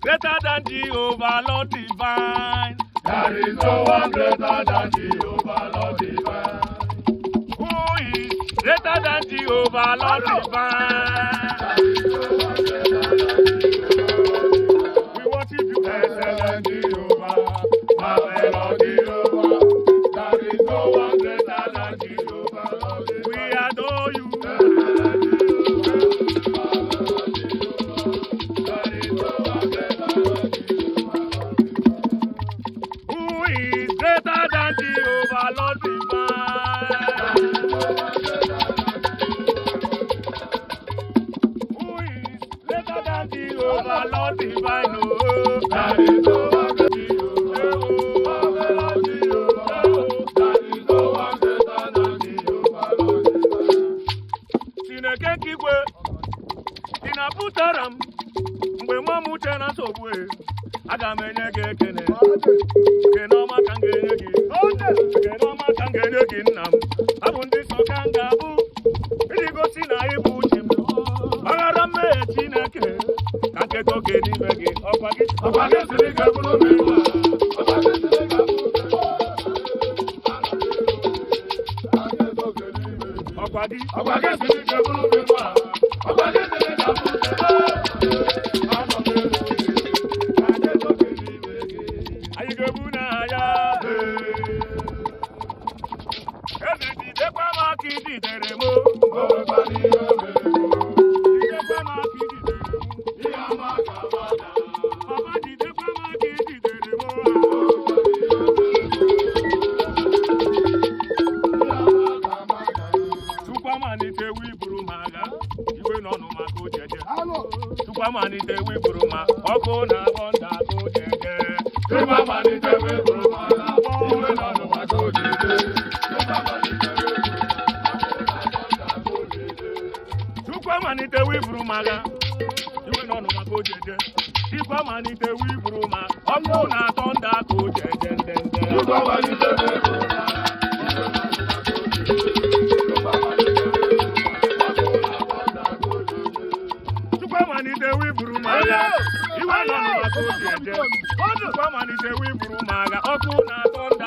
Greater than Jehovah, Lord divine. There is no one greater than Jehovah, Lord divine. Who is greater than Jehovah, Lord divine? We worship you, Excellent Jehovah, marvelous Jehovah. There is no one greater than Jehovah, Lord divine. We adore you. Lord divine. Who is greater than Jehovah, Lord divine? Oh, there is no one greater than Jehovah. There is no one greater than Jehovah, Lord divine. Chineke kigwe, inaputaram, mgbe mwamu tena sobwe, aga menye gị ekene. Kenoma kangenye gị. Kenoma kangenye gị nnam. Abụ ndị so ka nga bụ. Iji gosi na ịbụ chi m. Aghara mmehie Chineke. Ka nketa oke n'ime gị. Ọkwa gị siri ka bụrụ mmiri. Ọkwa gị siri ka bụrụ mmiri. Ọkwa gị siri ka bụrụ mmiri. Ọkwa gị siri ka bụrụ mmiri. anyị ga-ebu n'anya. Eze jidekwa m aka ijidere m. Jidekwa m aka ijidere m. Papa jidekwa m aka ijidere m. Chukwu amalite ewu iburu m agha. Iwe n'ọnụ maka ojeje. Chukwu amalite ewu iburu m ọkụ na-abọ ndị aka ojeje. Chukwu amalite ewu iburu m agha. Iwe n'ọnụ maka ojeje. Chukwu amalite ewu iburu m agha. Iwe n'ọnụ maka ojeje. Chukwu amalite ewu iburu m ọkụ na-atọ ndị aka ojeje ndende. Chukwu amalite ewu iburu m agha. Amanite wiburu maga, iwe nọ n'ọkụ ojeje. Chukwu amalite wiburu maga, ọkụ na-atọ ndị